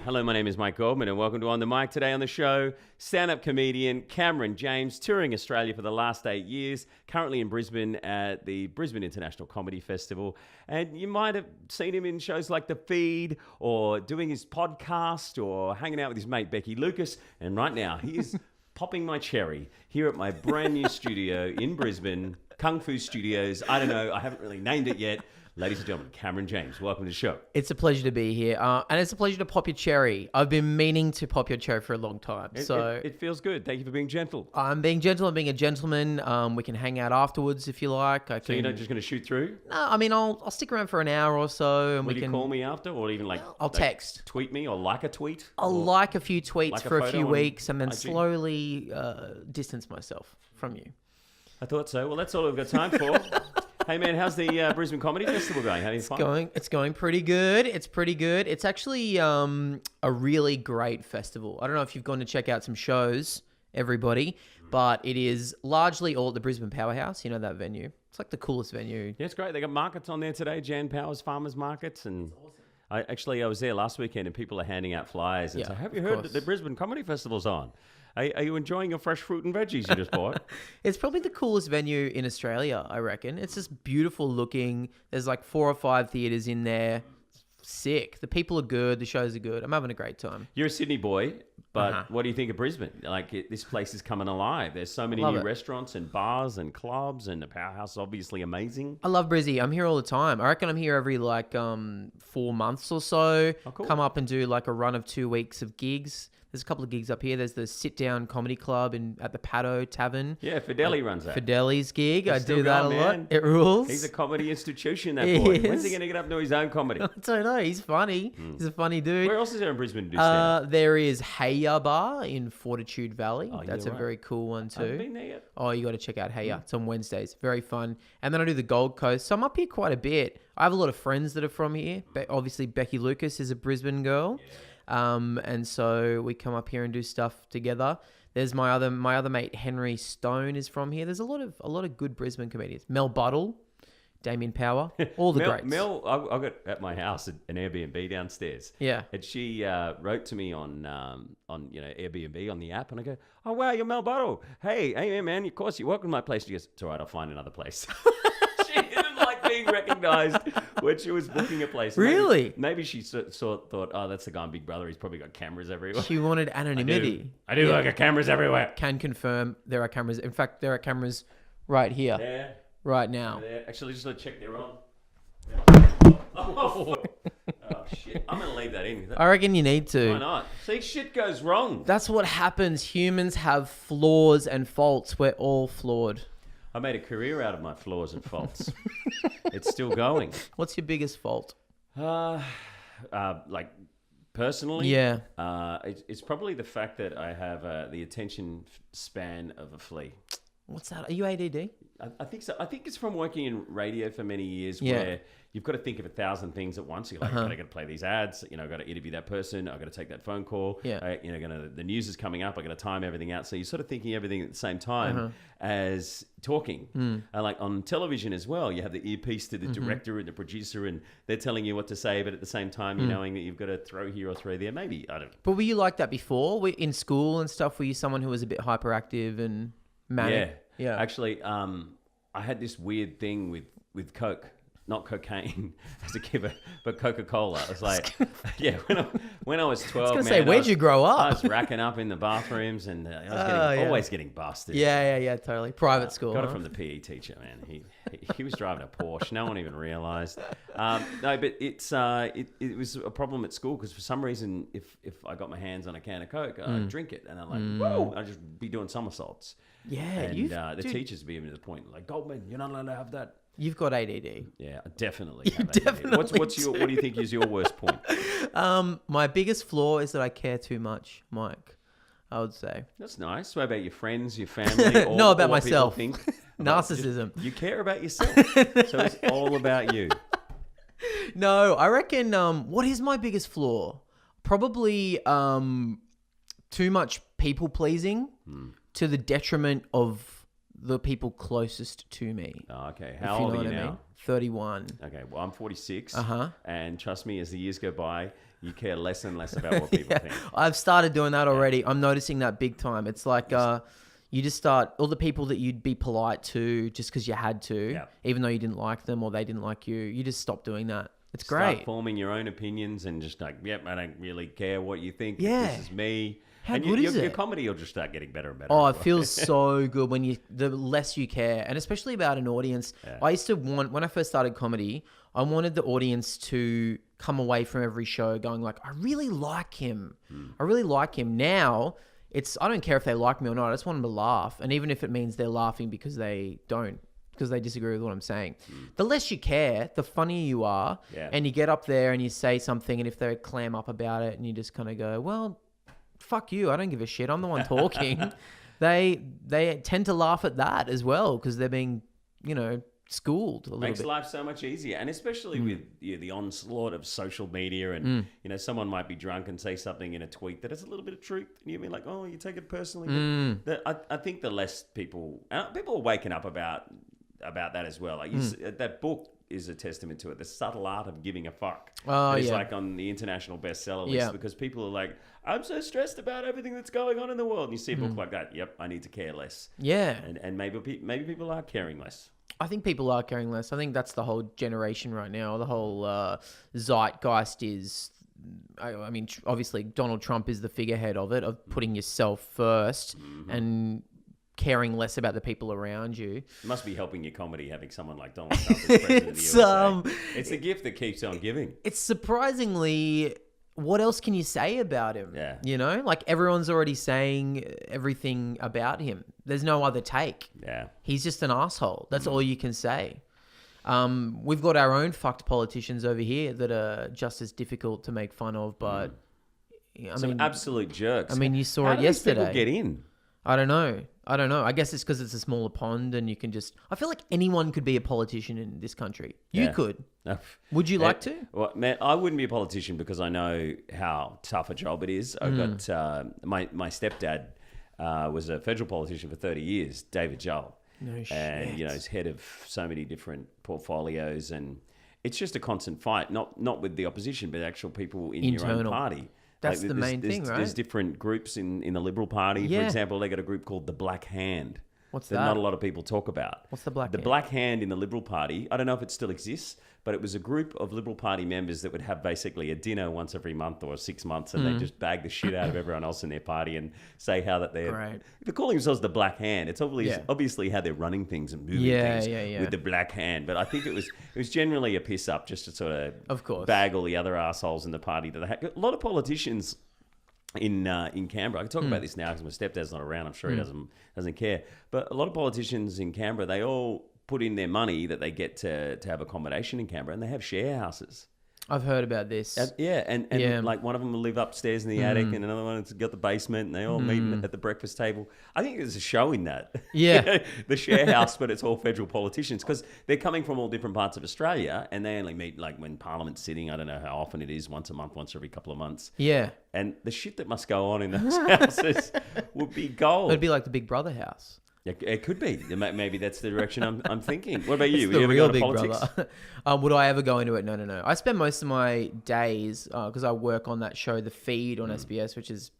Hello, my name is Mike Goldman, and welcome to On the Mic. Today on the show, stand-up comedian Cameron James, touring Australia for the last 8 years, currently in Brisbane at the Brisbane International Comedy Festival. And you might have seen him in shows like The Feed, or doing his podcast, or hanging out with his mate Becky Lucas. And right now, he is popping my cherry here at my brand new studio in Brisbane, Kung Fu Studios. I don't know, I haven't really named it yet. Ladies and gentlemen, Cameron James, welcome to the show. It's a pleasure to be here, and it's a pleasure to pop your cherry. I've been meaning to pop your cherry for a long time, It feels good. Thank you for being gentle. I'm being gentle. I'm being a gentleman. We can hang out afterwards if you like. So you're not just going to shoot through? No, I mean I'll stick around for an hour or so, and Will you call me after, or even I'll text, tweet me, or like a tweet? I'll like a few tweets like for a few weeks, and then IG? slowly distance myself from you. I thought so. Well, that's all we've got time for. Hey man, how's the Brisbane Comedy Festival going? Having fun? It's going pretty good. It's pretty good. It's actually a really great festival. I don't know if you've gone to check out some shows, everybody, but it is largely all at the Brisbane Powerhouse. You know that venue? It's like the coolest venue. Yeah, it's great. They got markets on there today, Jan Powers Farmers Markets, and awesome. I was there last weekend, and people are handing out flyers and say, "Have you heard that the Brisbane Comedy Festival's on? Are you enjoying your fresh fruit and veggies you just bought?" It's probably the coolest venue in Australia, I reckon. It's just beautiful looking. There's like 4 or 5 theatres in there. Sick. The people are good. The shows are good. I'm having a great time. You're a Sydney boy, but what do you think of Brisbane? Like, this place is coming alive. There's so many new restaurants and bars and clubs, and the Powerhouse is obviously amazing. I love Brizzy. I'm here all the time. I reckon I'm here every 4 months or so. Oh, cool. Come up and do like a run of 2 weeks of gigs. There's a couple of gigs up here. There's the Sit Down Comedy Club at the Paddo Tavern. Yeah, Fideli runs that. Fideli's gig. He's I still do that going, a lot. man. It rules. He's a comedy institution, that He boy. is. When's he going to get up and do his own comedy? I don't know. He's funny. He's a funny dude. Where else is there in Brisbane to do stand-up? There is Heya Bar in Fortitude Valley. That's yeah, a very cool one too. I haven't been there yet. Oh, you got to check out Heya. It's on Wednesdays. Very fun. And then I do the Gold Coast. So I'm up here quite a bit. I have a lot of friends that are from here. Obviously, Becky Lucas is a Brisbane girl. Yeah. And so we come up here and do stuff together. There's my other mate Henry Stone is from here. There's a lot of good Brisbane comedians. Mel Buttle, Damien Power, all the greats. Mel, I got at my house an Airbnb downstairs. Yeah, and she wrote to me on Airbnb on the app, and I go, "Oh wow, you're Mel Buttle. Hey man, of course you're welcome to my place." She goes, "It's all right, I'll find another place." She didn't like being recognised when she was booking a place. Really? Maybe she thought, "Oh, that's the guy on Big Brother. He's probably got cameras everywhere." She wanted anonymity. I do look at cameras everywhere. Can confirm there are cameras. In fact, there are cameras right here. Yeah. Right now. Actually, just to check they're on. Oh shit! I'm gonna leave that in. I reckon you need to. Why not? See, shit goes wrong. That's what happens. Humans have flaws and faults. We're all flawed. I made a career out of my flaws and faults. It's still going. What's your biggest fault? Like personally, yeah. It's probably the fact that I have the attention span of a flea. What's that? Are you ADD? I think so. I think it's from working in radio for many years, where you've got to think of 1,000 things at once. You're like, I got to play these ads. I've got to interview that person. I've got to take that phone call. Yeah. The news is coming up. I got to time everything out. So you're sort of thinking everything at the same time as talking. Like on television as well, you have the earpiece to the director and the producer, and they're telling you what to say, but at the same time, you're knowing that you've got to throw here or throw there. Maybe I don't know. But were you like that before? In school and stuff, were you someone who was a bit hyperactive and manic? Yeah. Actually, I had this weird thing with Coke, not cocaine as a kid, but Coca-Cola. I was like, when I was 12, I was going to say, where'd you grow up? I was racking up in the bathrooms, and I was always getting busted. Yeah, totally. Private school. Got it from the PE teacher, man. He was driving a Porsche. No one even realised. No, but it was a problem at school because for some reason, if I got my hands on a can of Coke, I'd drink it, and I'm like, whoa, I'd just be doing somersaults. Yeah, and the teachers would be even to the point like, Goldman, you're not allowed to have that. You've got ADD. Yeah, I definitely have ADD. Definitely what do you think is your worst point? My biggest flaw is that I care too much, Mike. I would say. That's nice. What about your friends, your family? No, about myself. Narcissism. You care about yourself. So it's all about you. No, I reckon, what is my biggest flaw? Probably too much people pleasing to the detriment of the people closest to me. Oh, okay. if How old know are you what I now? mean. 31. Okay, well, I'm 46. Uh-huh. And trust me, as the years go by, you care less and less about what people think. I've started doing that already. I'm noticing that big time. It's like you just start, all the people that you'd be polite to just because you had to, even though you didn't like them or they didn't like you, you just stop doing that. It's great. Start forming your own opinions and just like, yep, I don't really care what you think. Yeah. This is me. How and good is your it? comedy will just start getting better and better. Oh, it feels so good when the less you care, and especially about an audience. Yeah. I used to when I first started comedy, I wanted the audience to come away from every show going like, I really like him. I really like him. Now, I don't care if they like me or not. I just want them to laugh. And even if it means they're laughing because they disagree with what I'm saying. The less you care, the funnier you are. Yeah. And you get up there and you say something, and if they clam up about it and you just kind of go, well, fuck you, I don't give a shit, I'm the one talking. They tend to laugh at that as well because they're being, schooled a little Makes bit. life so much easier. And especially with the onslaught of social media and, someone might be drunk and say something in a tweet that has a little bit of truth. And you'll be like, oh, you take it personally. I think the less people are waking up about that as well. Like that book is a testament to it. The subtle art of giving a fuck. Oh, it's yeah. like on the international bestseller list because people are like, I'm so stressed about everything that's going on in the world. And you see a book like that. Yep, I need to care less. Yeah. And maybe people are caring less. I think people are caring less. I think that's the whole generation right now. The whole zeitgeist is, I mean, obviously Donald Trump is the figurehead of it, of putting yourself first and caring less about the people around you. It must be helping your comedy having someone like Donald Trump as president of the USA. It's a gift that keeps on giving. It's surprisingly, what else can you say about him? Yeah. Like everyone's already saying everything about him. There's no other take. Yeah. He's just an asshole. That's all you can say. We've got our own fucked politicians over here that are just as difficult to make fun of, but Some absolute jerks. I mean, you saw How it do these people yesterday. get in? I don't know. I guess it's because it's a smaller pond and you can just... I feel like anyone could be a politician in this country. You could. Would you like to? Well, man, I wouldn't be a politician because I know how tough a job it is. I've got... my stepdad was a federal politician for 30 years, David Joel. No shit. And, he's head of so many different portfolios and it's just a constant fight, not with the opposition, but actual people in your own party. That's the main thing, right? There's different groups in the Liberal Party. Yeah. For example, they got a group called the Black Hand. What's that? Not a lot of people talk about. What's the Black The Hand? Black Hand in the Liberal Party, I don't know if it still exists, but it was a group of Liberal Party members that would have basically a dinner once every month or 6 months and they just bag the shit out of everyone else in their party and say how that they're... Right. If they're calling themselves the Black Hand, it's obviously how they're running things and moving things with the Black Hand. But I think it was generally a piss up just to sort of course, bag all the other assholes in the party that they had. A lot of politicians... In Canberra, I can talk about this now because my stepdad's not around. I'm sure he doesn't care. But a lot of politicians in Canberra, they all put in their money that they get to have accommodation in Canberra, and they have share houses. I've heard about this. And like one of them will live upstairs in the attic, and another one's got the basement, and they all meet at the breakfast table. I think there's a show in that. Yeah, the share house, but it's all federal politicians because they're coming from all different parts of Australia, and they only meet like when Parliament's sitting. I don't know how often it is, once a month, once every couple of months. Yeah, and the shit that must go on in those houses would be gold. It'd be like the Big Brother house. It could be. Maybe that's the direction I'm thinking. What about you? It's the real Big politics? Brother. Would I ever go into it? No. I spend most of my days, because I work on that show, The Feed on SBS, which is,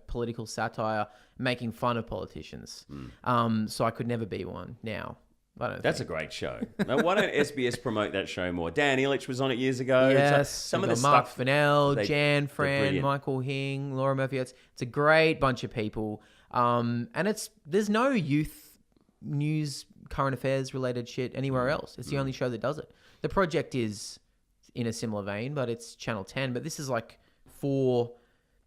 political satire, making fun of politicians. So I could never be one now. That's a great show. Now, why don't SBS promote that show more? Dan Illich was on it years ago. Yes. Some of the Mark stuff... Fennell, Jan Fran, Michael Hing, Laura Murphy. It's a great bunch of people. And there's no youth news, current affairs related shit anywhere else. It's the only show that does it. The Project is in a similar vein, but it's Channel 10. But this is like for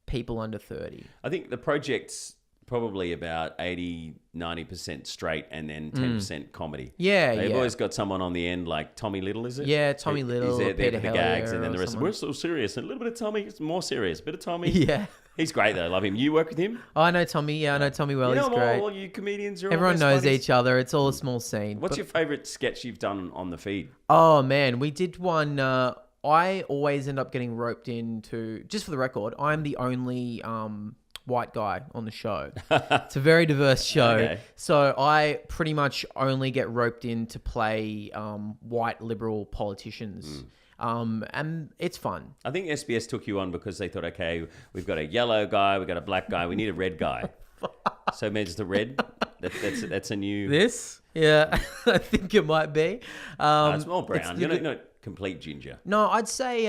people under 30. I think The Project's probably about 80-90% straight and then 10% comedy. They've always got someone on the end like Tommy Little, is it? Yeah, Tommy Little, He's there Peter for the gags, and then the rest of someone. we're so serious. And a little bit of Tommy, it's more serious. A bit of Tommy. Yeah. He's great though. Love him. You work with him? Oh, I know Tommy. Yeah, I know Tommy well. He's great. All you comedians are all Everyone best knows buddies. each other. It's all a small scene. What's your favourite sketch you've done on The Feed? Oh, man. We did one... I always end up getting roped into... Just for the record, I'm the only white guy on the show. It's a very diverse show. Okay. So I pretty much only get roped in to play white liberal politicians. And it's fun. I think SBS took you on because they thought, okay, we've got a yellow guy, we've got a black guy, we need a red guy. So maybe it's the red. That's a new. This? Yeah, I think it might be. It's more brown. You're not complete ginger. No, I'd say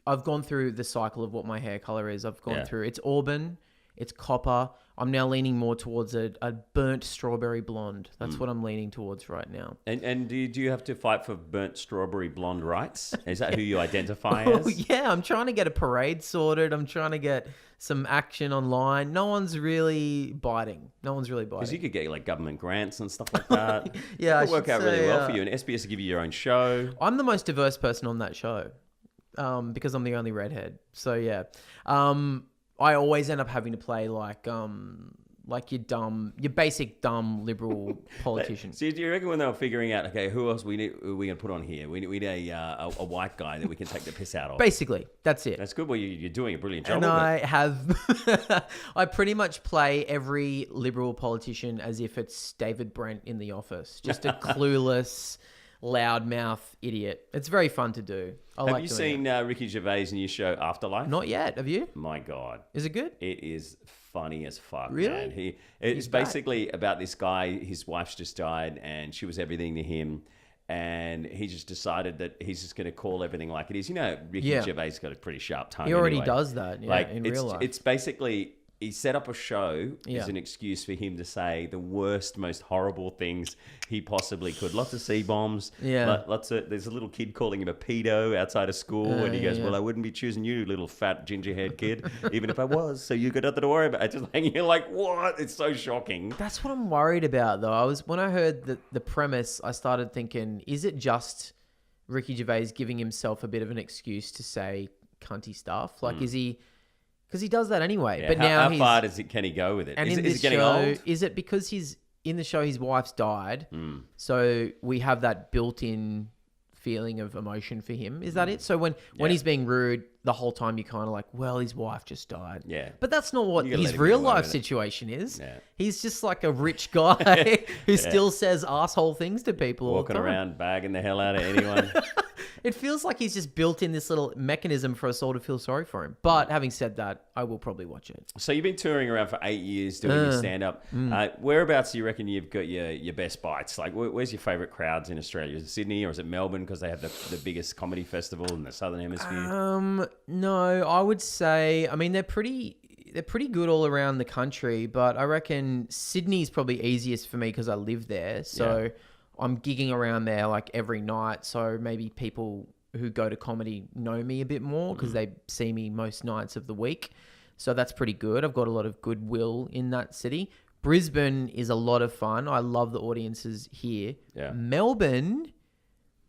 I've gone through the cycle of what my hair color is. I've gone through it's auburn, it's copper. I'm now leaning more towards a burnt strawberry blonde. That's what I'm leaning towards right now. And do you have to fight for burnt strawberry blonde rights? Is that who you identify Oh, as? yeah, I'm trying to get a parade sorted. I'm trying to get some action online. No one's really biting. Because you could get like government grants and stuff like that. Yeah, it would work out really well for you. And SBS will give you your own show. I'm the most diverse person on that show because I'm the only redhead. So, yeah. I always end up having to play like your basic dumb liberal politician. So do you reckon when they were figuring out, okay, who else we going to put on here? We need a white guy that we can take the piss out of. Basically, that's it. That's good. Well, you're doing a brilliant job. And with I it. have, I pretty much play every liberal politician as if it's David Brent in The Office, just a clueless, loudmouth idiot. It's very fun to do. Have you seen Ricky Gervais' new show Afterlife? Not yet. Have you? My God. Is it good? It is funny as fuck, Really? man. It's basically about this guy, his wife's just died and she was everything to him. And he just decided that he's just going to call everything like it is. You know, Ricky Gervais got a pretty sharp tongue. He already anyway. does that in real life. It's basically... He set up a show as an excuse for him to say the worst, most horrible things he possibly could. Lots of C-bombs. Yeah. There's a little kid calling him a pedo outside of school. And he goes, well, I wouldn't be choosing you, little fat ginger-haired kid, even if I was. So you got nothing to worry about. It's just like, you're like, what? It's so shocking. That's what I'm worried about, though. When I heard the premise, I started thinking, is it just Ricky Gervais giving himself a bit of an excuse to say cunty stuff? Like, is he... Because he does that anyway. Yeah, but how now far can he go with it? And is in it this getting show, old? is it because he's in the show, his wife's died, so we have that built-in feeling of emotion for him? Is that it? So when he's being rude, the whole time you're kind of like, well, his wife just died. Yeah. But that's not what You gotta let his him real get away life with it. situation is. Yeah. He's just like a rich guy who still says asshole things to people Walking all the time. around, bagging the hell out of anyone. It feels like he's just built in this little mechanism for us all to feel sorry for him. But having said that, I will probably watch it. So you've been touring around for 8 years doing your stand-up. Whereabouts do you reckon you've got your best bites? Like, where's your favourite crowds in Australia? Is it Sydney or is it Melbourne because they have the biggest comedy festival in the Southern Hemisphere? No, I would say, I mean, they're pretty good all around the country, but I reckon Sydney's probably easiest for me because I live there. So I'm gigging around there like every night. So maybe people who go to comedy know me a bit more because they see me most nights of the week. So that's pretty good. I've got a lot of goodwill in that city. Brisbane is a lot of fun. I love the audiences here. Yeah. Melbourne,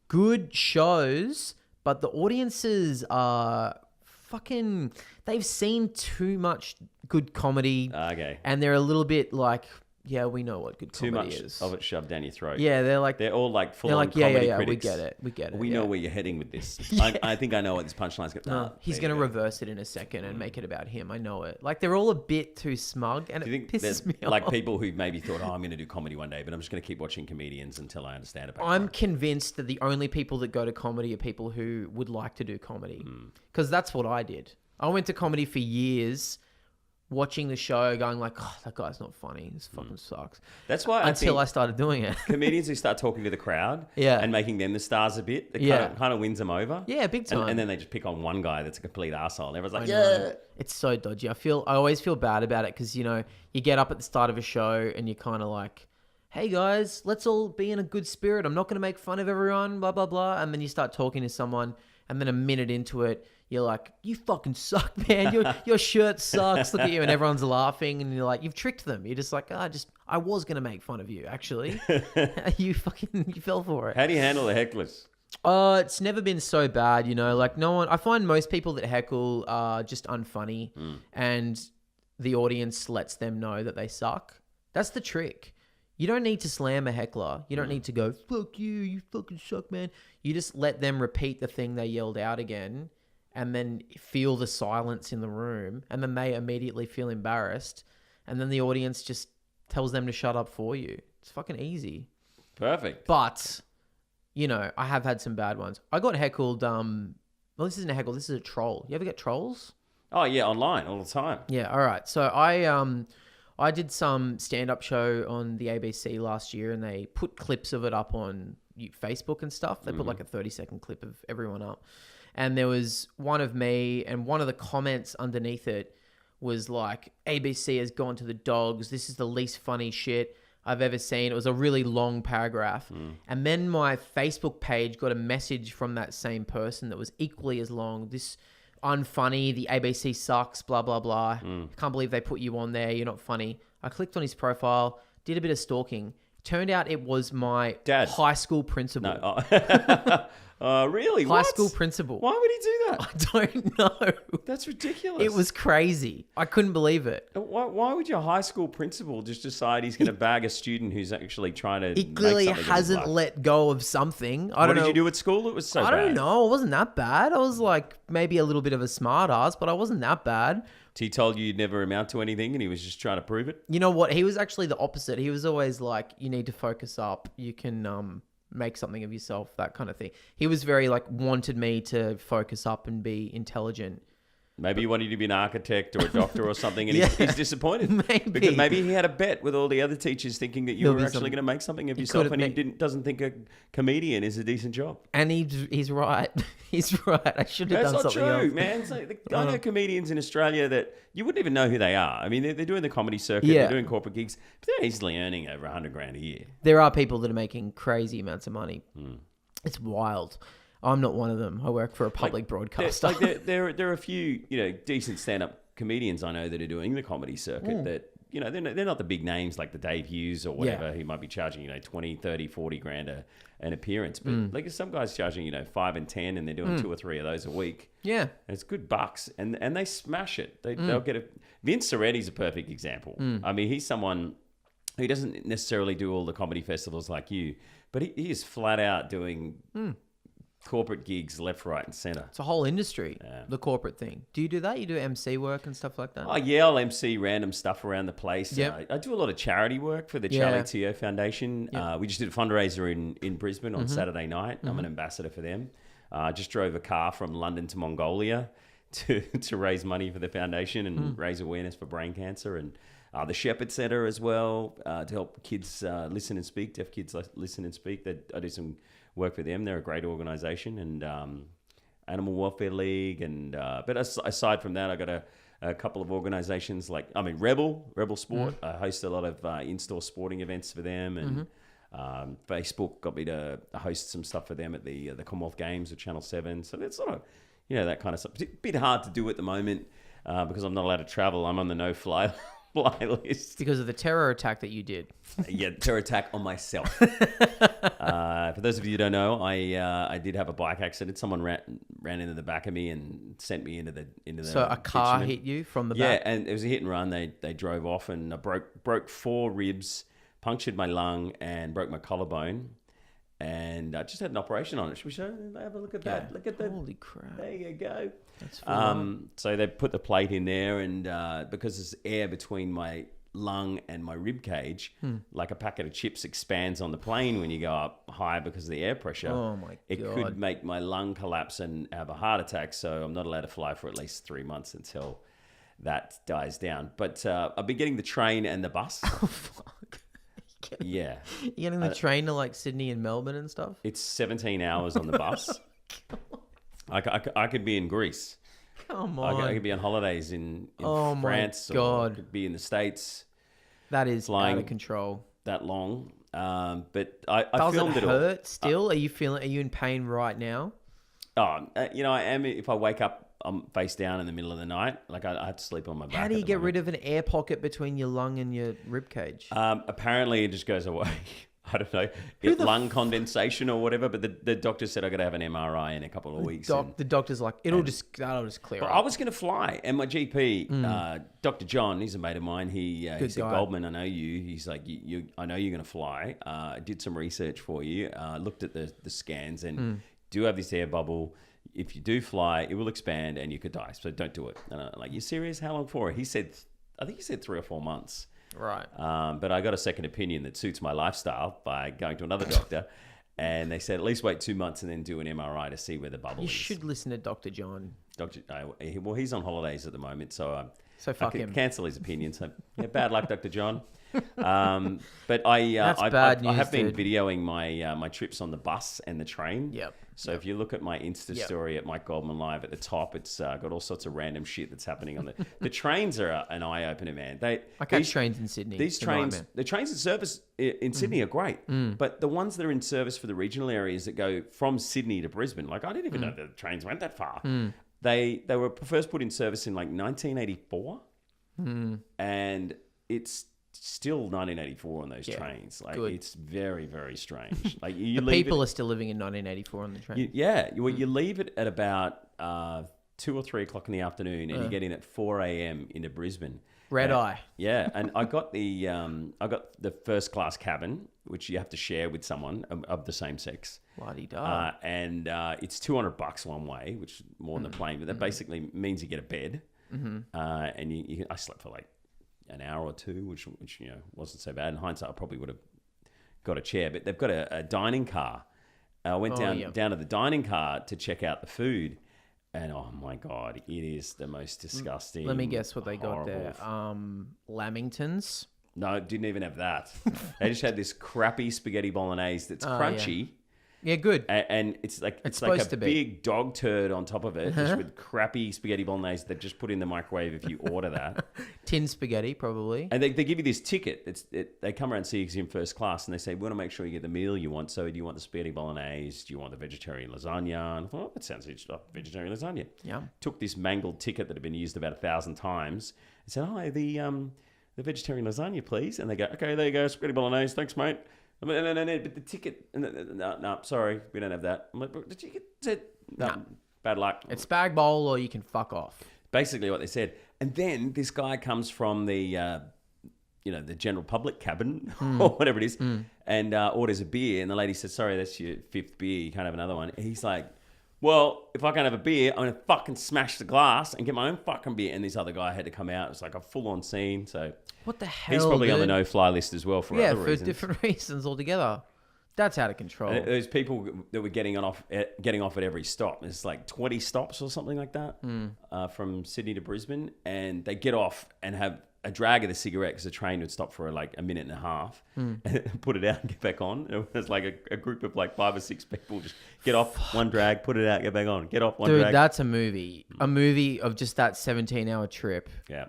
good shows, but the audiences are fucking... They've seen too much good comedy. Okay. And they're a little bit like... Yeah, we know what good Too comedy much is. of it shoved down your throat. Yeah, They're all like full-on yeah, comedy we critics. get it. We get it. We yeah. know where you're heading with this. Yeah. I think I know what this punchline's going to... No, he's going to reverse it in a second and make it about him. I know it. Like, they're all a bit too smug, and Do you it think pisses there's me off. like people who maybe thought, I'm going to do comedy one day, but I'm just going to keep watching comedians until I understand it. I'm convinced that the only people that go to comedy are people who would like to do comedy. Because that's what I did. I went to comedy for years, watching the show, going like, oh, that guy's not funny. This fucking sucks. That's why Until I started doing it. comedians who start talking to the crowd Yeah. and making them the stars a bit, it Yeah. kind of wins them over. Yeah, big time. And then they just pick on one guy that's a complete arsehole. And everyone's like, I know. It's so dodgy. I always feel bad about it because, you know, you get up at the start of a show and you're kind of like, hey guys, let's all be in a good spirit. I'm not going to make fun of everyone, blah, blah, blah. And then you start talking to someone and then a minute into it, you're like, you fucking suck, man. Your shirt sucks. Look at you. And everyone's laughing. And you're like, you've tricked them. You're just like, I was going to make fun of you, actually. you fell for it. How do you handle the hecklers? It's never been so bad, you know, like I find most people that heckle are just unfunny and the audience lets them know that they suck. That's the trick. You don't need to slam a heckler. You don't need to go, fuck you fucking suck, man. You just let them repeat the thing they yelled out again and then feel the silence in the room, and then they immediately feel embarrassed, and then the audience just tells them to shut up for you. It's fucking easy. Perfect. But, you know, I have had some bad ones. I got heckled. Well, this isn't a heckle. This is a troll. You ever get trolls? Oh, yeah, online all the time. Yeah, all right. So I did some stand-up show on the ABC last year, and they put clips of it up on Facebook and stuff. They put like a 30-second clip of everyone up. And there was one of me, and one of the comments underneath it was like, ABC has gone to the dogs. This is the least funny shit I've ever seen. It was a really long paragraph. And then my Facebook page got a message from that same person that was equally as long. This unfunny, the ABC sucks, blah, blah, blah. I can't believe they put you on there. You're not funny. I clicked on his profile, did a bit of stalking. Turned out it was my Dad. high school principal. No. Really? High What? school principal. Why would he do that? I don't know. That's ridiculous. It was crazy. I couldn't believe it. Why would your high school principal just decide he's going to bag a student who's actually trying to He make clearly something of his hasn't life? let go of something. I What don't know. did you do at school? It was so I bad. don't know. It wasn't that bad. I was like maybe a little bit of a smart ass, but I wasn't that bad. He told you you'd never amount to anything and he was just trying to prove it? You know what? He was actually the opposite. He was always like, you need to focus up. You can make something of yourself, that kind of thing. He was very like wanted me to focus up and be intelligent. Maybe he wanted you to be an architect or a doctor or something, and Yeah. he's disappointed. Maybe. Because maybe he had a bet with all the other teachers thinking that you There'll were be actually some- going to make something of He yourself, could've and he made- doesn't think a comedian is a decent job. And he's right. He's right. I should have That's done not something true, else. man. So I know comedians in Australia that you wouldn't even know who they are. I mean, they're doing the comedy circuit, Yeah. they're doing corporate gigs, but they're easily earning over $100,000 a year. There are people that are making crazy amounts of money. Hmm. It's wild. I'm not one of them. I work for a public broadcaster. There are a few, decent stand-up comedians I know that are doing the comedy circuit that, they're not the big names like the Dave Hughes or whatever who might be charging, 20, 30, 40 grand an appearance. But like some guys charging, 5 and 10 and they're doing 2 or 3 of those a week. Yeah. And it's good bucks and they smash it. They'll get it. Vince Soretti's a perfect example. I mean, he's someone who doesn't necessarily do all the comedy festivals like you, but he is flat out doing corporate gigs left, right, and center. It's a whole industry, the corporate thing. Do you do that? You do MC work and stuff like that? Oh, yeah, I'll MC random stuff around the place. Yep. I do a lot of charity work for the Charlie Teo Foundation. We just did a fundraiser in Brisbane on Saturday night. I'm an ambassador for them. Just drove a car from London to Mongolia to raise money for the foundation and raise awareness for brain cancer. And the Shepherd Centre as well to help kids listen and speak, deaf kids listen and speak. I do some work for them. They're a great organisation, and Animal Welfare League. And but aside from that, I got a couple of organisations Rebel Sport. I host a lot of in-store sporting events for them, and Facebook got me to host some stuff for them at the Commonwealth Games with Channel 7. So that's sort of that kind of stuff. It's a bit hard to do at the moment because I'm not allowed to travel. I'm on the no-fly list. Because of the terror attack that you did. Yeah, terror attack on myself. For those of you who don't know, I did have a bike accident. Someone ran into the back of me and sent me into the. So a car bitumen. hit you from the Yeah, back? and it was a hit and run. They drove off, and I broke 4 ribs, punctured my lung, and broke my collarbone. And I just had an operation on it. Should we have a look at that? Look at that. Holy crap. There you go. That's full on. So they put the plate in there, and because there's air between my lung and my rib cage, like a packet of chips expands on the plane when you go up high because of the air pressure. Oh my It God. could make my lung collapse and have a heart attack. So I'm not allowed to fly for at least 3 months until that dies down. But I've been getting the train and the bus. Oh, fuck. Yeah. You getting the train to like Sydney and Melbourne and stuff? It's 17 hours on the bus. I could be in Greece. Come I on. could be on holidays in Oh my France, or I God. could be in the States That is flying out of control. that long. But I Does it filmed it all. hurt still? Are you in pain right now? Oh, I am. If I wake up, I'm face down in the middle of the night. Like I have to sleep on my back. How do you get rid of an air pocket between your lung and your rib cage? Apparently, it just goes away. I don't know, lung condensation or whatever. But the doctor said I got to have an MRI in a couple of weeks. The doctor's like, that'll just clear But up. I was going to fly, and my GP, Dr. John, he's a mate of mine. He said, guy. Goldman, I know you. He's like, I know you're going to fly. I did some research for you. Looked at the scans, and do have this air bubble. if you do fly, it will expand and you could die. So don't do it. And I'm like, you serious? How long for? He said, I think he said 3 or 4 months. Right. But I got a second opinion that suits my lifestyle by going to another doctor. And they said, at least wait 2 months and then do an MRI to see where the bubble is. You should listen to Dr. John. Well, he's on holidays at the moment, so fuck I him. Cancel his opinion. So yeah, bad luck, Dr. John. But I have been videoing my trips on the bus and the train. Yep. So if you look at my Insta story at Mike Goldman Live at the top, it's got all sorts of random shit that's happening on the trains are an eye opener, man. I catch trains in Sydney. The trains in service in Sydney are great, but the ones that are in service for the regional areas that go from Sydney to Brisbane, like I didn't even know the trains went that far. They were first put in service in like 1984, and it's still 1984 on those trains. Like it's very, very strange. Like people are still living in 1984 on the train. You leave it at about 2 or 3 o'clock in the afternoon, and you get in at 4 a.m. into Brisbane. Red eye. Yeah, and I got the first class cabin, which you have to share with someone of the same sex. La-di-da. And it's $200 one way, which is more than the plane, but that basically means you get a bed. And I slept for like an hour or two, which wasn't so bad. In hindsight, I probably would have got a chair, but they've got a dining car. I went down to the dining car to check out the food, and oh my God, it is the most disgusting. Let me guess what they got horrible. there. Lamingtons. No, didn't even have that. They just had this crappy spaghetti bolognese that's crunchy. Yeah, good. And it's like a big dog turd on top of it, just with crappy spaghetti bolognese that just put in the microwave if you order that. Tin spaghetti, probably. And they give you this ticket. They come around and see you in first class, and they say, we want to make sure you get the meal you want. So do you want the spaghetti bolognese? Do you want the vegetarian lasagna? And I thought, oh, that sounds like vegetarian lasagna. Yeah. Took this mangled ticket that had been used about 1,000 times and said, oh, the vegetarian lasagna, please. And they go, okay, there you go, spaghetti bolognese. Thanks, mate. No, but the ticket, no, sorry, we don't have that. I'm like, but the ticket said, no, bad luck. It's spag bowl or you can fuck off. Basically what they said. And then this guy comes from the, the general public cabin or whatever it is and orders a beer. And the lady says, sorry, that's your 5th beer. You can't have another one. And he's like, well, if I can't have a beer, I'm going to fucking smash the glass and get my own fucking beer. And this other guy had to come out. It was like a full-on scene. So what the hell, he's probably on the dude? no-fly list as well for other reasons. For different reasons altogether. That's out of control. There's people that were getting off at every stop. It's like 20 stops or something like that from Sydney to Brisbane. And they get off and have a drag of the cigarette because the train would stop for like a minute and a half and put it out and get back on. It was like a group of like 5 or 6 people just get off, one drag, put it out, get back on, get off, one drag. Dude, that's a movie. A movie of just that 17-hour trip. Yeah.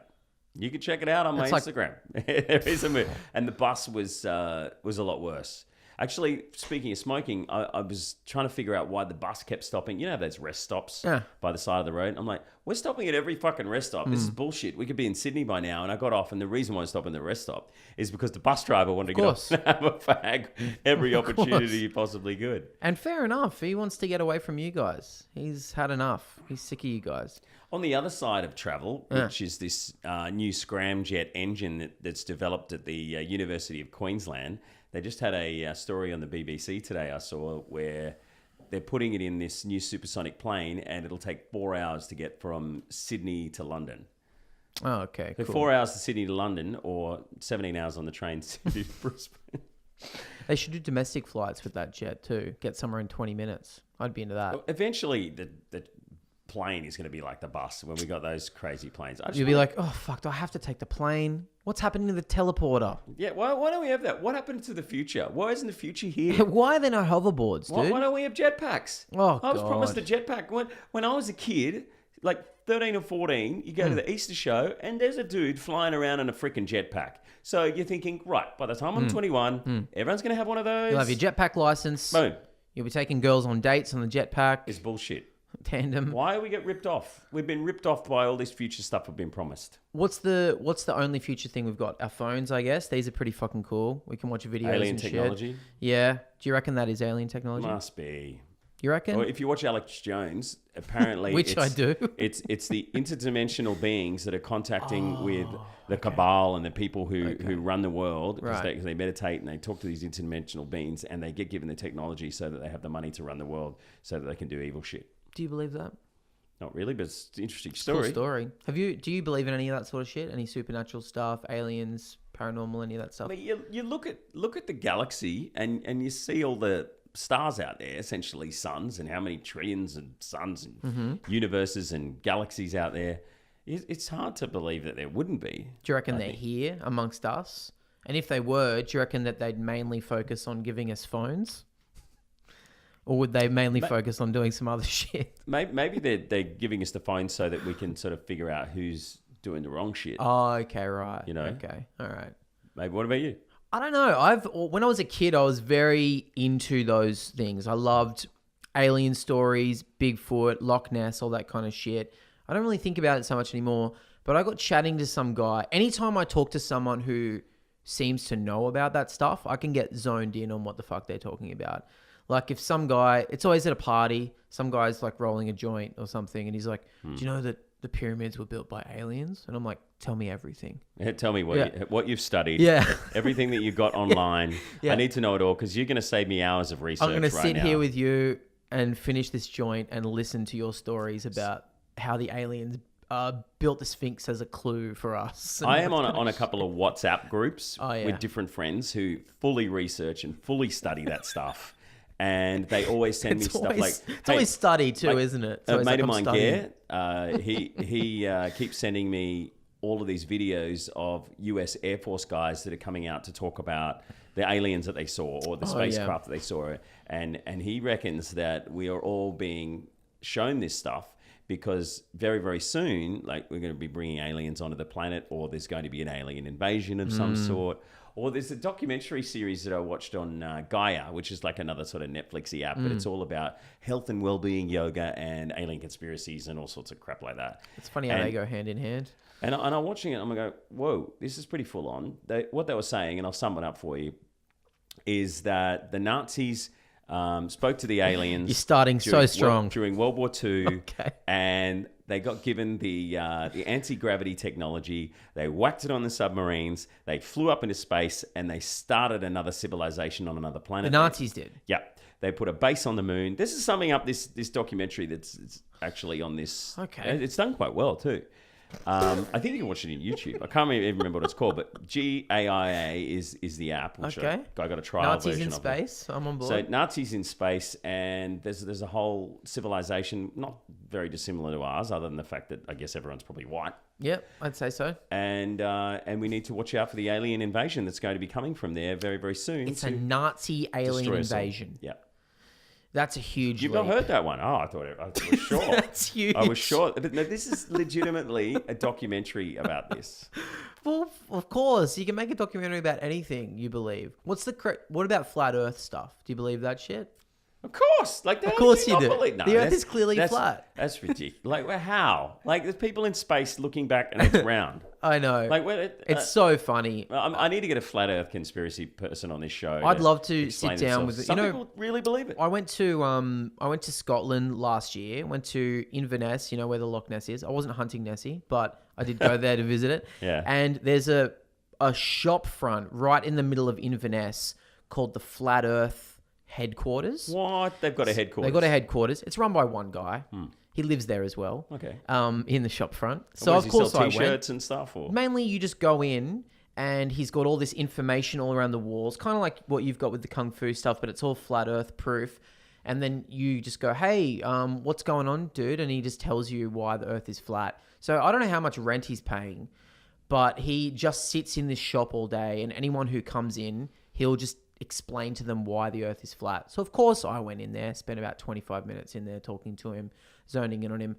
You can check it out on my Instagram. There is a movie. And the bus was a lot worse. Actually, speaking of smoking, I was trying to figure out why the bus kept stopping. You know, those rest stops by the side of the road. I'm like, we're stopping at every fucking rest stop. This is bullshit. We could be in Sydney by now. And I got off, and the reason why I stopped at the rest stop is because the bus driver wanted to get off and have a fag every opportunity he possibly could. And fair enough. He wants to get away from you guys. He's had enough. He's sick of you guys. On the other side of travel, which is this new scramjet engine that's developed at the University of Queensland, they just had a story on the BBC today I saw where they're putting it in this new supersonic plane and it'll take 4 hours to get from Sydney to London. Oh, okay, so cool. 4 hours to Sydney to London or 17 hours on the train to Sydney to Brisbane. They should do domestic flights with that jet too. Get somewhere in 20 minutes. I'd be into that. Well, eventually, the plane is going to be like the bus when we got those crazy planes. You'll be like, oh, fuck, do I have to take the plane? What's happening to the teleporter? Yeah, why don't we have that? What happened to the future? Why isn't the future here? Why are there no hoverboards, dude? Why don't we have jetpacks? Oh, I was promised a jetpack. When I was a kid, like 13 or 14, you go to the Easter show and there's a dude flying around in a freaking jetpack. So you're thinking, right, by the time I'm 21, everyone's going to have one of those. You'll have your jetpack license. Boom. You'll be taking girls on dates on the jetpack. It's bullshit. Tandem. Why do we get ripped off? We've been ripped off by all this future stuff we've been promised. What's the only future thing we've got? Our phones, I guess. These are pretty fucking cool. We can watch videos Alien and technology? shit. Yeah. Do you reckon that is alien technology? Must be. You reckon? Well, if you watch Alex Jones, apparently I do. it's the interdimensional beings that are contacting with the cabal and the people who run the world because they meditate and they talk to these interdimensional beings and they get given the technology so that they have the money to run the world so that they can do evil shit. Do you believe that? Not really, but it's an interesting Cool story. story. Do you believe in any of that sort of shit? Any supernatural stuff, aliens, paranormal, any of that stuff? I mean, you look at the galaxy and you see all the stars out there, essentially suns, and how many trillions and suns and universes and galaxies out there. It's hard to believe that there wouldn't be. Do you reckon they're here amongst us? And if they were, do you reckon that they'd mainly focus on giving us phones? Or would they mainly focus on doing some other shit? Maybe they're giving us the phone so that we can sort of figure out who's doing the wrong shit. Oh, okay, right. You know? Okay, all right. Maybe. What about you? I don't know. When I was a kid, I was very into those things. I loved alien stories, Bigfoot, Loch Ness, all that kind of shit. I don't really think about it so much anymore, but I got chatting to some guy. Anytime I talk to someone who seems to know about that stuff, I can get zoned in on what the fuck they're talking about. Like if some guy, it's always at a party, some guy's like rolling a joint or something, and he's like, do you know that the pyramids were built by aliens? And I'm like, tell me everything. Yeah, tell me what you've studied. Yeah. Everything that you got online. Yeah. I need to know it all because you're going to save me hours of research. I'm going to right sit now. here with you and finish this joint and listen to your stories about how the aliens built the Sphinx as a clue for us. I am on a couple of WhatsApp groups Oh, yeah. with different friends who fully research and fully study that stuff. And they always send me stuff like... It's always study too, like, isn't it? A mate of I'm mine, studying. Gare, he keeps sending me all of these videos of US Air Force guys that are coming out to talk about the aliens that they saw or the spacecraft that they saw. And he reckons that we are all being shown this stuff because very, very soon, like we're going to be bringing aliens onto the planet, or there's going to be an alien invasion of some sort. Or there's a documentary series that I watched on Gaia, which is like another sort of Netflixy app, but it's all about health and well-being, yoga, and alien conspiracies and all sorts of crap like that. It's funny how they go hand in hand. And I'm watching it, and I'm going to go, whoa, this is pretty full on. What they were saying, and I'll sum it up for you, is that the Nazis spoke to the aliens. You're starting so strong. During World War II, Okay. and they got given the anti-gravity technology. They whacked it on the submarines. They flew up into space, and they started another civilization on another planet. The Nazis did. Yeah. They put a base on the moon. This is summing up this documentary it's actually on this. Okay. It's done quite well, too. I think you can watch it on YouTube. I can't even remember what it's called, but GAIA is the app, which I got a trial Nazis version in of. space. I'm on board. So Nazis in space, and there's a whole civilization not very dissimilar to ours, other than the fact that I guess everyone's probably white. Yep, I'd say so. And we need to watch out for the alien invasion that's going to be coming from there very, very soon. It's a Nazi alien destroy us all. invasion. Yeah. That's a huge You've leap. not heard that one? Oh, I was sure. That's huge. I was sure. But no, this is legitimately a documentary about this. Well, of course. You can make a documentary about anything you believe. What about flat earth stuff? Do you believe that shit? Of course. Like, Of course you do. No, The earth is clearly flat. That's ridiculous. Like, how? Like, there's people in space looking back and it's round. I know. Like, it's so funny. I need to get a flat earth conspiracy person on this show. I'd love to explain sit down themselves. with Some people really believe it. I went to Scotland last year. Went to Inverness, where the Loch Ness is. I wasn't hunting Nessie, but I did go there to visit it. Yeah. And there's a shop front right in the middle of Inverness called the Flat Earth Headquarters. What? They've got a headquarters. They've got a headquarters. It's run by one guy. He lives there as well. Okay. In the shop front. So What, of does he course sell I went. T-shirts and stuff, or? Mainly you just go in and he's got all this information all around the walls, kind of like what you've got with the Kung Fu stuff, but it's all flat earth proof. And then you just go, hey, what's going on, dude? And he just tells you why the earth is flat. So I don't know how much rent he's paying, but he just sits in this shop all day, and anyone who comes in, he'll just explain to them why the earth is flat. So of course I went in there, spent about 25 minutes in there talking to him, zoning in on him.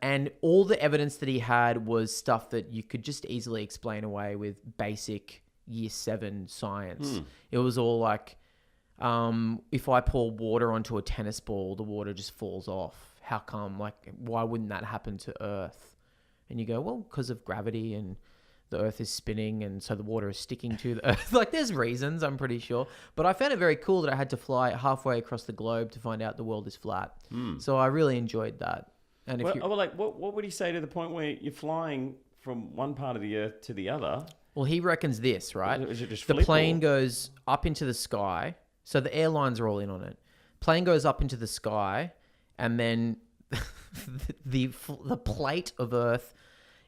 And all the evidence that he had was stuff that you could just easily explain away with basic year 7 science. It was all like, if I pour water onto a tennis ball, the water just falls off. How come? Like, why wouldn't that happen to Earth? And you go, well, because of gravity, and the Earth is spinning, and so the water is sticking to the Earth. Like, there's reasons, I'm pretty sure. But I found it very cool that I had to fly halfway across the globe to find out the world is flat. So I really enjoyed that. And if what would he say to the point where you're flying from one part of the Earth to the other? Well, he reckons this, right? Is it just the flip, plane or? goes up into the sky. So the airlines are all in on it. Plane goes up into the sky, and then the plate of Earth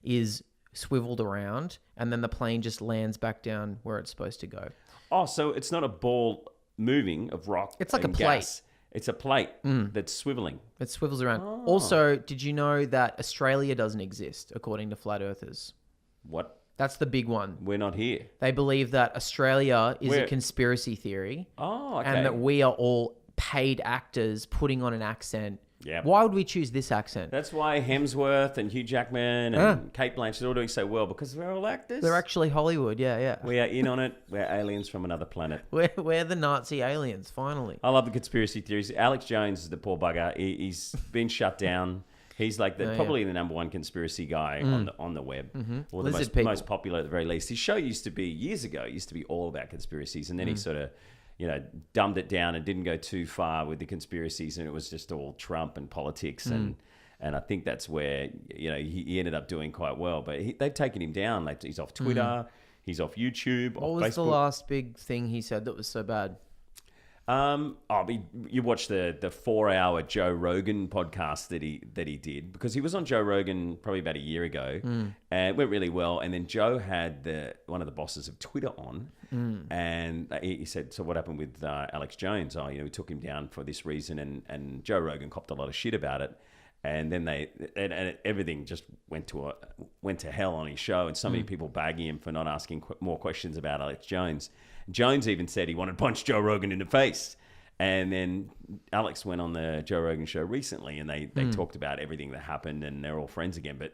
is swiveled around, and then the plane just lands back down where it's supposed to go. Oh, so it's not a ball moving of rock. It's like and a plate. gas. It's a plate that's swiveling. It swivels around. Oh. Also, did you know that Australia doesn't exist, according to flat earthers? What? That's the big one. We're not here. They believe that Australia is We're- a conspiracy theory, Oh, okay. and that we are all paid actors putting on an accent. Yep. Why would we choose this accent? That's why Hemsworth and Hugh Jackman and Kate Blanchett are all doing so well, because we're all actors. They're actually Hollywood, yeah. We are in on it. We're aliens from another planet. We're the Nazi aliens, finally. I love the conspiracy theories. Alex Jones is the poor bugger. He's been shut down. He's like probably the number one conspiracy guy on the web, or the most popular at the very least. His show used to be years ago. It used to be all about conspiracies, and then he sort of, dumbed it down and didn't go too far with the conspiracies, and it was just all Trump and politics, and I think that's where he ended up doing quite well. But they've taken him down. Like, he's off Twitter, he's off YouTube, What off was Facebook. the last big thing he said that was so bad? You watched the 4-hour Joe Rogan podcast that he did, because he was on Joe Rogan probably about a year ago, and it went really well. And then Joe had one of the bosses of Twitter on, and he said, "So what happened with Alex Jones? Oh, we took him down for this reason," and Joe Rogan copped a lot of shit about it. And then everything just went to hell on his show, and so many people bagging him for not asking more questions about Alex Jones. Jones even said he wanted to punch Joe Rogan in the face. And then Alex went on the Joe Rogan show recently, and they talked about everything that happened, and they're all friends again. But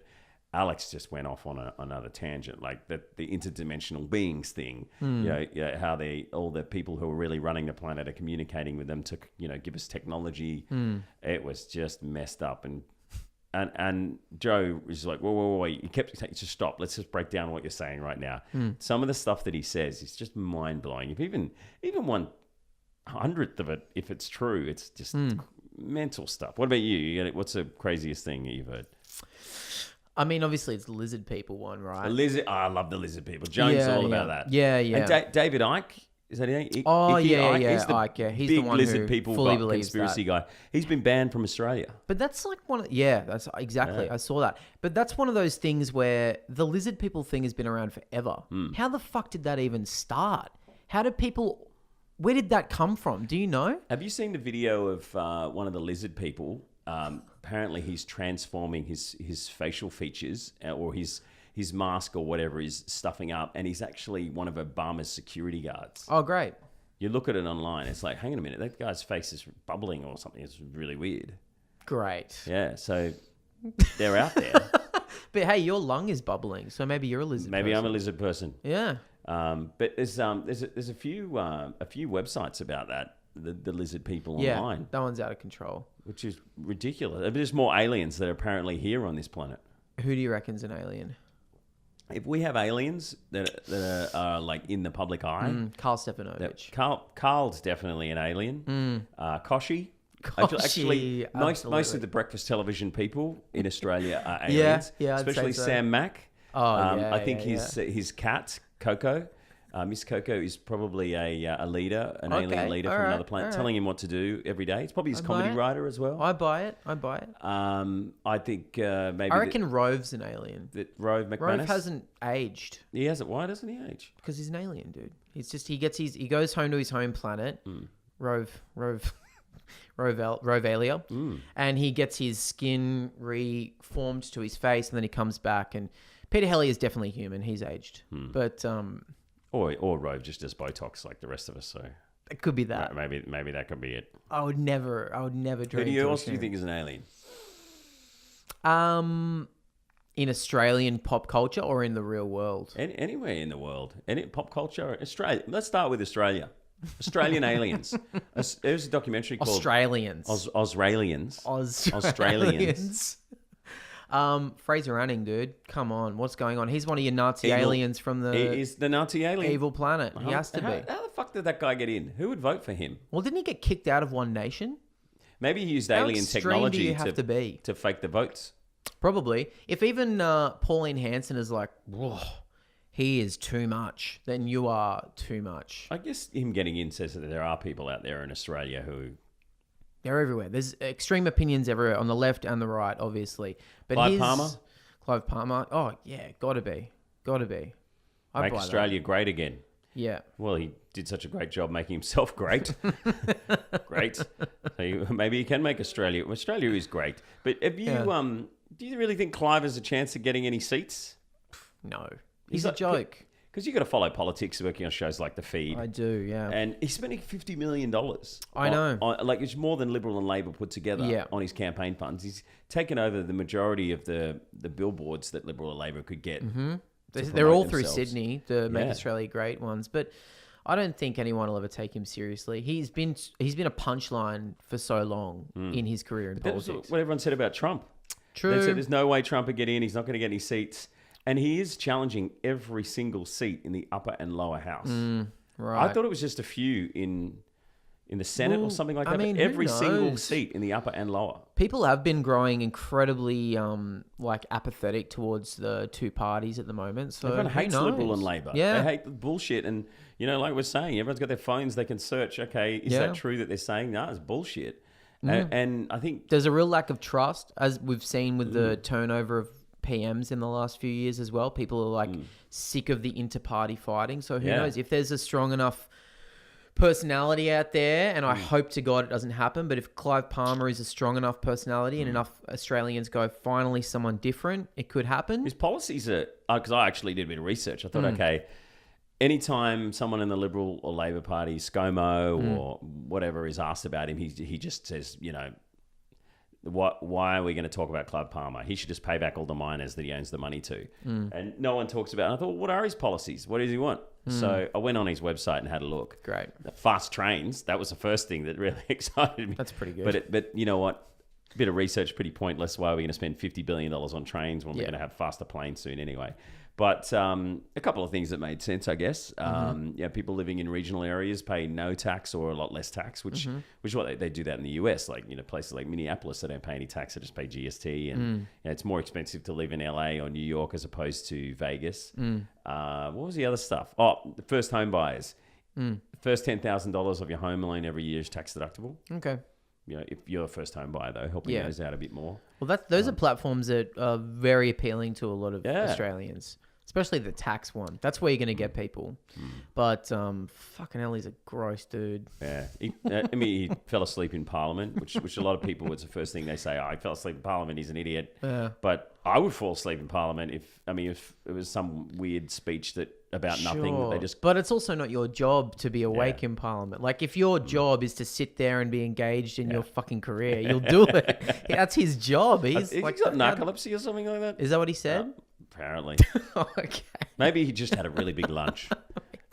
Alex just went off on another tangent, like the interdimensional beings thing. How all the people who are really running the planet are communicating with them to give us technology. It was just messed up, and Joe was like, whoa. He kept saying, just stop. Let's just break down what you're saying right now. Some of the stuff that he says is just mind blowing. If even 1/100th of it, if it's true, it's just mental stuff. What about you? What's the craziest thing you've heard? I mean, obviously, it's the lizard people one, right? The lizard. I love the lizard people. Jones is all about that. Yeah. And David Icke, is that his name? Yeah. He's the Icke, yeah. He's big the one lizard who people fully believes conspiracy that. guy. He's been banned from Australia. But that's like that's exactly. Yeah. I saw that. But that's one of those things where the lizard people thing has been around forever. How the fuck did that even start? Where did that come from? Do you know? Have you seen the video of one of the lizard people? Apparently, he's transforming his facial features or his mask or whatever he's stuffing up, and he's actually one of Obama's security guards. Oh, great. You look at it online, it's like, hang on a minute, that guy's face is bubbling or something. It's really weird. Great. Yeah, so they're out there. But hey, your lung is bubbling, so maybe you're a lizard Maybe person. I'm a lizard person. Yeah. But there's a few websites about that, the lizard people online. Yeah, that one's out of control. Which is ridiculous. There's more aliens that are apparently here on this planet. Who do you reckon's an alien? If we have aliens that are like in the public eye, Carl Stepanovich. Carl's definitely an alien. Koshi. Actually, most of the breakfast television people in Australia are aliens. Yeah, I'd especially say so. Sam Mack. I think yeah. his cat Coco. Miss Coco is probably a leader, an alien leader from another planet, telling him what to do every day. It's probably his comedy writer as well. I buy it. I think maybe... I reckon Rove's an alien. Rove McManus? Rove hasn't aged. He hasn't. Why doesn't he age? Because he's an alien, dude. It's just he goes home to his home planet, Rovalia, and he gets his skin reformed to his face, and then he comes back. And Peter Helly is definitely human. He's aged, but or Rove just does Botox like the rest of us. So it could be that. Maybe that could be it. I would never dream. Who else do you think is an alien? In Australian pop culture or in the real world? Anywhere in the world. Any pop culture. Australia. Let's start with Australia. Australian aliens. There's a documentary called Australians. Australians. Fraser Anning, dude. Come on. What's going on? He's one of your Nazi aliens from the... He is the Nazi alien. Evil planet. He has to be. How the fuck did that guy get in? Who would vote for him? Well, didn't he get kicked out of One Nation? Maybe he used How alien extreme technology do you have to be? to fake the votes. Probably. If even Pauline Hanson is like, whoa, he is too much, then you are too much. I guess him getting in says that there are people out there in Australia who They're everywhere. There's extreme opinions everywhere on the left and the right, obviously. But Clive Palmer. Oh yeah, gotta be. Make Australia great again. Yeah. Well, he did such a great job making himself great. Great. So maybe he can make Australia. Australia is great. But have you do you really think Clive has a chance of getting any seats? No. He's a joke. Because you got to follow politics working on shows like The Feed. I do, yeah. And he's spending $50 million. I know. Like, it's more than Liberal and Labor put together on his campaign funds. He's taken over the majority of the billboards that Liberal and Labor could get. Mm-hmm. They're all through Sydney, the Make Australia Great ones. But I don't think anyone will ever take him seriously. He's been a punchline for so long in his career in politics. That's what everyone said about Trump. True. They said there's no way Trump would get in. He's not going to get any seats. And he is challenging every single seat in the upper and lower house. Right. I thought it was just a few in the Senate or something like that. I mean, but every who single knows? seat in the upper and lower. People have been growing incredibly apathetic towards the two parties at the moment. So Everyone hates Liberal and Labor. Yeah. They hate the bullshit. And, like we're saying, everyone's got their phones. They can search, okay, is that true that they're saying? No, it's bullshit. And I think there's a real lack of trust, as we've seen with the turnover of PMs in the last few years as well. People are sick of the inter-party fighting. So who knows? If there's a strong enough personality out there, and I hope to God it doesn't happen, but if Clive Palmer is a strong enough personality and enough Australians go, finally someone different, it could happen. His policies are... Because I actually did a bit of research. I thought, okay, anytime someone in the Liberal or Labor Party, ScoMo or whatever, is asked about him, he just says, why are we going to talk about Clive Palmer? He should just pay back all the miners that he owns the money to. And no one talks about it. And I thought, what are his policies? What does he want? So I went on his website and had a look. Great. The fast trains, that was the first thing that really excited me. That's pretty good. But you know what? A bit of research, pretty pointless. Why are we going to spend $50 billion on trains when we're going to have faster planes soon anyway? But a couple of things that made sense, I guess. People living in regional areas pay no tax or a lot less tax, which is what they do that in the US. Like, places like Minneapolis, they don't pay any tax, they just pay GST. And it's more expensive to live in LA or New York as opposed to Vegas. What was the other stuff? Oh, the first home buyers. First $10,000 of your home loan every year is tax deductible. Okay. If you're a first home buyer, though, helping those out a bit more. Well, those are platforms that are very appealing to a lot of Australians. Especially the tax one. That's where you're going to get people. But fucking hell, he's a gross dude. Yeah. He fell asleep in Parliament, which a lot of people, it's the first thing they say, he fell asleep in Parliament, he's an idiot. Yeah. But I would fall asleep in Parliament if it was some weird speech about nothing. That they just... But it's also not your job to be awake in Parliament. Like, if your job is to sit there and be engaged in your fucking career, you'll do it. That's his job. He's got narcolepsy or something like that. Is that what he said? Apparently. Okay. Maybe he just had a really big lunch.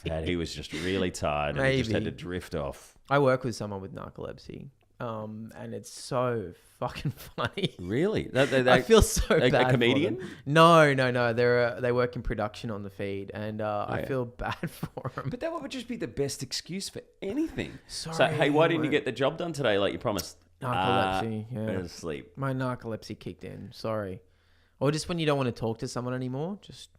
And he was just really tired and he just had to drift off. I work with someone with narcolepsy. And it's so fucking funny. Really? I feel so bad. A comedian? For them. No. They work in production on the feed, and I feel bad for them. But that would just be the best excuse for anything. Sorry. So, hey, why didn't you get the job done today like you promised? Narcolepsy. Sleep. My narcolepsy kicked in. Sorry. Or just when you don't want to talk to someone anymore, just...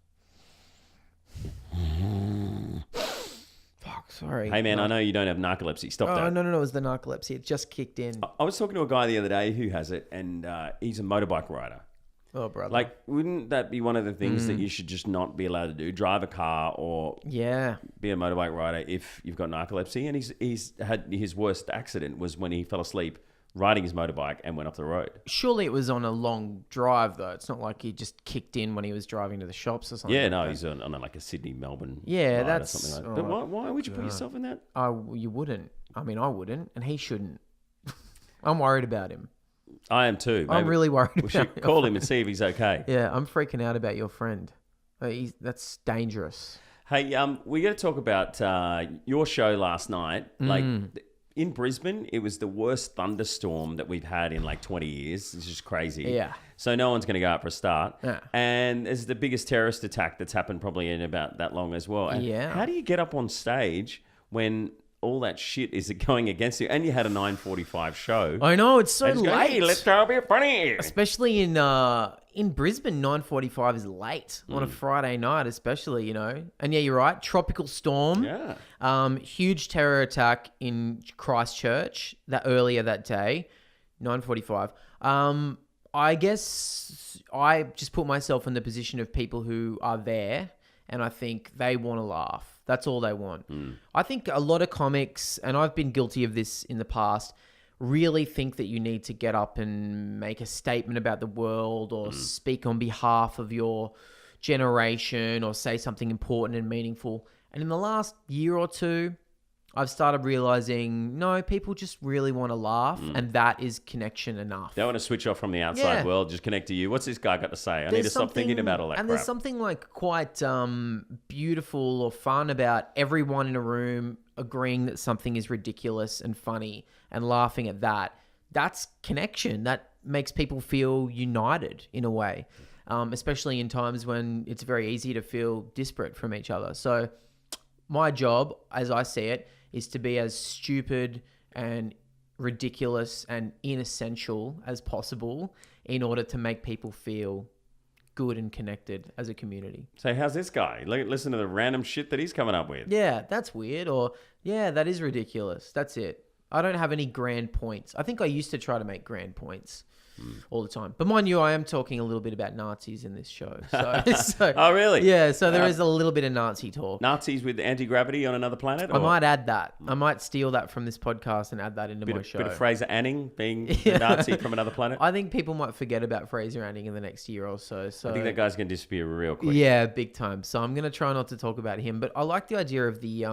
Fuck, sorry. Hey, man, I know you don't have narcolepsy. Stop that. No, it was the narcolepsy. It just kicked in. I was talking to a guy the other day who has it, and he's a motorbike rider. Oh, brother. Like, wouldn't that be one of the things that you should just not be allowed to do? Drive a car or be a motorbike rider if you've got narcolepsy. And he's had his worst accident was when he fell asleep riding his motorbike and went off the road. Surely it was on a long drive, though. It's not like he just kicked in when he was driving to the shops or something. Yeah, no, he's on like a Sydney-Melbourne ride that's... or something like that. But why would you put yourself in that? You wouldn't. I mean, I wouldn't, and he shouldn't. I'm worried about him. I am too. Maybe I'm really worried we should call him and see if he's okay. Yeah, I'm freaking out about your friend. That's dangerous. Hey, we got to talk about your show last night. Like... In Brisbane, it was the worst thunderstorm that we've had in like 20 years. It's just crazy. Yeah. So no one's going to go out for a start. Yeah. And it's the biggest terrorist attack that's happened probably in about that long as well. And how do you get up on stage when all that shit is going against you? And you had a 9:45 show. I know, it's so late. Hey, let's go be funny. Especially in in Brisbane, 9:45 is late on a Friday night, especially, you know. And yeah, you're right. Tropical storm. Yeah. Huge terror attack in Christchurch earlier that day, 9:45. I guess I just put myself in the position of people who are there, and I think they want to laugh. That's all they want. I think a lot of comics, and I've been guilty of this in the past, really think that you need to get up and make a statement about the world or speak on behalf of your generation or say something important and meaningful. And in the last year or two, I've started realizing, no, people just really want to laugh, and that is connection enough. They want to switch off from the outside world, just connect to you. What's this guy got to say? I need to stop thinking about all that and crap. there's something like quite beautiful or fun about everyone in a room agreeing that something is ridiculous and funny and laughing at that. That's connection. That makes people feel united in a way, especially in times when it's very easy to feel disparate from each other. So my job, as I see it, is to be as stupid and ridiculous and inessential as possible in order to make people feel good and connected as a community. So how's this guy? Listen to the random shit that he's coming up with. Yeah, that's weird. Or, yeah, that is ridiculous. That's it. I don't have any grand points. I think I used to try to make grand points all the time. But mind you, I am talking a little bit about Nazis in this show. So, Oh, really? Yeah, so there is a little bit of Nazi talk. Nazis with anti-gravity on another planet? I might add that. I might steal that from this podcast and add that into my show. Bit of Fraser Anning being a Nazi from another planet? I think people might forget about Fraser Anning in the next year or so. I think that guy's going to disappear real quick. Yeah, big time. So I'm going to try not to talk about him. But I like the idea of the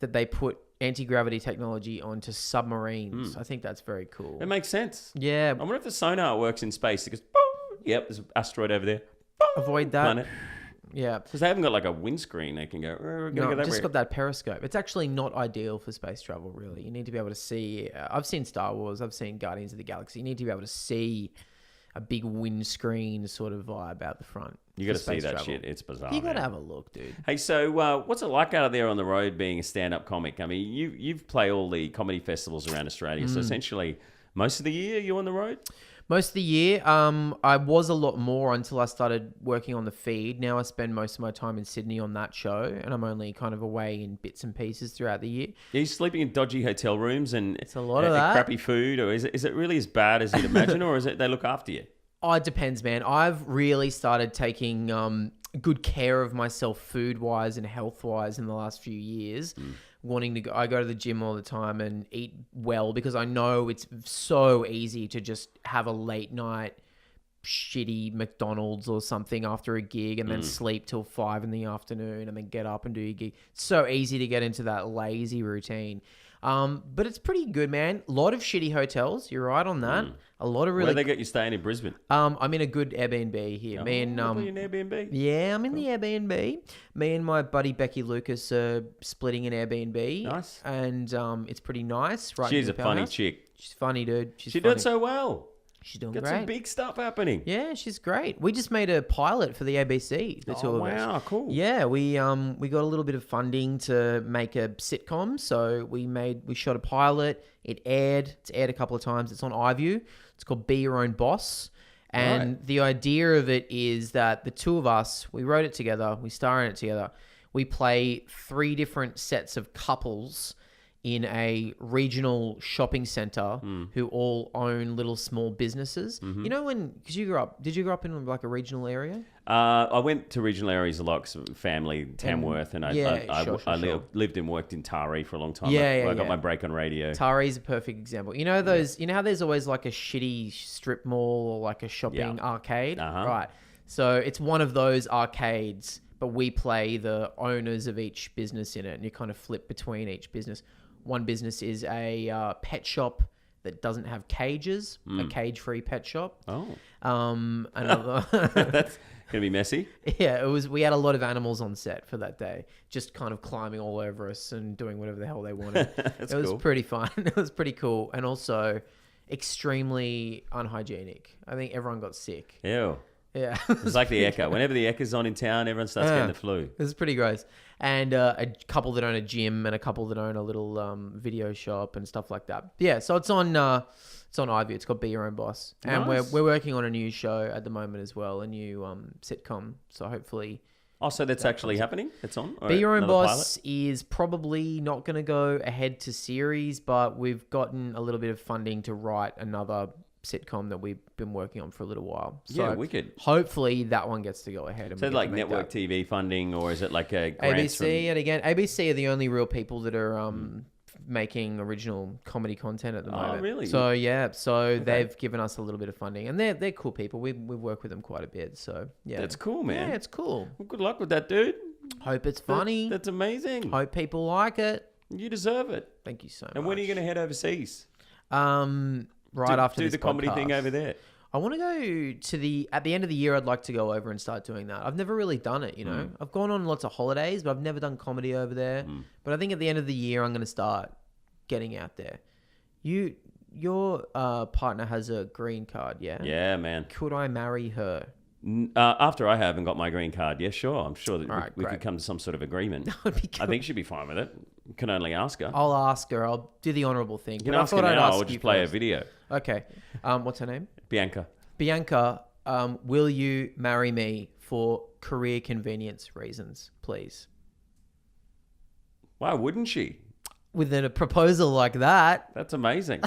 that they put anti-gravity technology onto submarines. I think that's very cool. It makes sense. Yeah. I wonder if the sonar works in space. It goes, boom. Yep, there's an asteroid over there. Boom. Avoid that. Planet. Yeah. Because they haven't got like a windscreen. They can go, we're going to No, go that just way. got that periscope. It's actually not ideal for space travel, really. You need to be able to see... I've seen Star Wars. I've seen Guardians of the Galaxy. You need to be able to see a big windscreen sort of vibe out the front. You got to see that shit. It's bizarre. You got to have a look, dude. Hey, so what's it like out there on the road being a stand-up comic? I mean, you've played all the comedy festivals around Australia, so essentially most of the year you're on the road? Most of the year, I was a lot more until I started working on the feed. Now I spend most of my time in Sydney on that show, and I'm only kind of away in bits and pieces throughout the year. Are you sleeping in dodgy hotel rooms and It's a lot of that. crappy food, or is it really as bad as you'd imagine, or is it they look after you? Oh, it depends, man. I've really started taking good care of myself food-wise and health-wise in the last few years. Wanting to go, I go to the gym all the time and eat well because I know it's so easy to just have a late night shitty McDonald's or something after a gig and then sleep till 5 in the afternoon and then get up and do your gig. It's so easy to get into that lazy routine. But it's pretty good, man. A lot of shitty hotels. You're right on that. A lot of really... Where they get you staying in Brisbane? I'm in a good Airbnb here. Me and you in Airbnb? yeah, I'm in the Airbnb. Me and my buddy Becky Lucas are splitting an Airbnb. Nice. And it's pretty nice. Right. She's in a the funny powerhouse. chick. She's funny, dude. She funny. did so well. She's doing Got great. some big stuff happening. Yeah, she's great. We just made a pilot for the ABC, the two of us. Wow, cool. Yeah, we got a little bit of funding to make a sitcom, so we shot a pilot. It's aired a couple of times. It's on iView. It's called Be Your Own Boss. And the idea of it is that the two of us, we wrote it together, we star in it together. We play 3 different sets of couples in a regional shopping center who all own little small businesses. You know because did you grow up in like a regional area? I went to regional areas a lot because family, Tamworth, and I lived and worked in Taree for a long time. I got my break on radio. Taree is a perfect example. You know you know how there's always like a shitty strip mall or like a shopping arcade? Right. So it's one of those arcades, but we play the owners of each business in it, and you kind of flip between each business. One business is a pet shop that doesn't have cages, a cage-free pet shop. Oh. Another... That's going to be messy. Yeah, we had a lot of animals on set for that day, just kind of climbing all over us and doing whatever the hell they wanted. It was pretty fun. It was pretty cool. And also extremely unhygienic. I think everyone got sick. Ew. Yeah. It's like the Echo. Whenever the Echo's on in town, everyone starts getting the flu. It's pretty gross. And a couple that own a gym and a couple that own a little video shop and stuff like that. Yeah, so it's on iView. It's called Be Your Own Boss. And Nice. we're working on a new show at the moment as well, a new sitcom. So hopefully... Oh, so that's actually happening? It's on? Or Be Your Own another Boss is probably not going to go ahead to series, but we've gotten a little bit of funding to write another sitcom that we've been working on for a little while. So Yeah, wicked. hopefully that one gets to go ahead. And So we get like to make network that. TV funding, or is it like a grants ABC, and again, ABC are the only real people that are making original comedy content at the moment. Oh, really? So yeah, so they've given us a little bit of funding, and they're cool people. We work with them quite a bit. So yeah, That's cool, man. Yeah, it's cool. Well, good luck with that, dude. Hope it's funny. That's amazing. Hope people like it. You deserve it. Thank you so much. And when are you going to head overseas? Right after do this the comedy thing podcast. over there. I want to go at the end of the year. I'd like to go over and start doing that. I've never really done it, you know. I've gone on lots of holidays, but I've never done comedy over there. But I think at the end of the year, I'm going to start getting out there. Your partner has a green card, yeah? Yeah, man. Could I marry her? After I haven't got my green card, yeah, sure. I'm sure that Alright, we could great. come to some sort of agreement. That'd be I cool. think she'd be fine with it. Can only ask her. I'll ask her. I'll do the honourable thing. You can But I ask her thought I'd now. ask I'll you just play a first. video. Okay. What's her name? Bianca. Bianca, will you marry me for career convenience reasons, please? Why wouldn't she? With a proposal like that. That's amazing.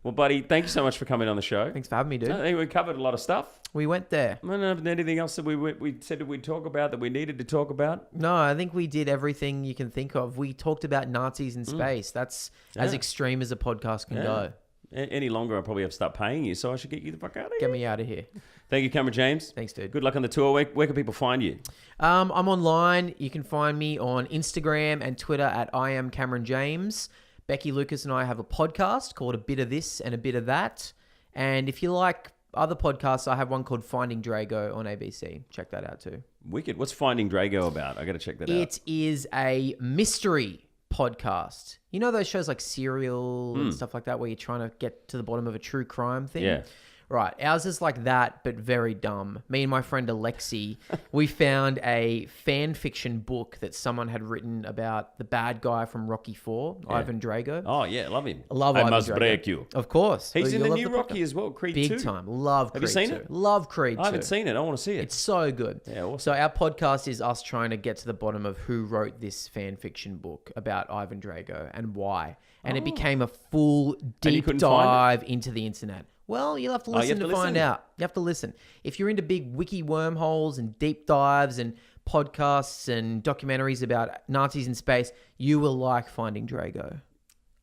Well, buddy, thank you so much for coming on the show. Thanks for having me, dude. I think we covered a lot of stuff. We went there. I don't know if there's anything else that we said that we'd talk about that we needed to talk about. No, I think we did everything you can think of. We talked about Nazis in space. That's as Yeah. extreme as a podcast can Yeah. go. Any longer, I'll probably have to start paying you, so I should get you the fuck out of here. Get me out of here. Thank you, Cameron James. Thanks, dude. Good luck on the tour. Where can people find you? I'm online. You can find me on Instagram and Twitter at I am Cameron James. Becky Lucas and I have a podcast called A Bit of This and A Bit of That. And if you like other podcasts, I have one called Finding Drago on ABC. Check that out too. Wicked. What's Finding Drago about? I got to check that out. It is a mystery podcast. You know those shows like Serial and stuff like that where you're trying to get to the bottom of a true crime thing? Yeah. Right. Ours is like that, but very dumb. Me and my friend Alexi, we found a fan fiction book that someone had written about the bad guy from Rocky IV, Ivan Drago. Oh, yeah. Love him. I love I Ivan must Drago. break you. Of course. He's So in you'll the love new Rocky podcast. as well, Creed Big 2. time. Love Creed you seen 2. it? Love Creed 2. I haven't seen it. I want to see it. It's so good. Yeah, awesome. So our podcast is us trying to get to the bottom of who wrote this fan fiction book about Ivan Drago and why. And it became a full deep couldn't find dive into the internet. Well, you'll have to you listen have to to find listen? out. You have to listen. If you're into big wiki wormholes and deep dives and podcasts and documentaries about Nazis in space, you will like Finding Drago.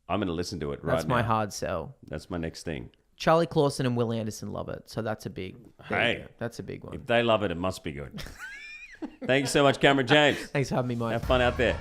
I'm going to listen to it right That's now. my hard sell. That's my next thing. Charlie Clausen and Will Anderson love it. So that's a big there you Hey. go. That's a big one. If they love it, it must be good. Thank you so much, Cameron James. Thanks for having me, Mike. Have fun out there.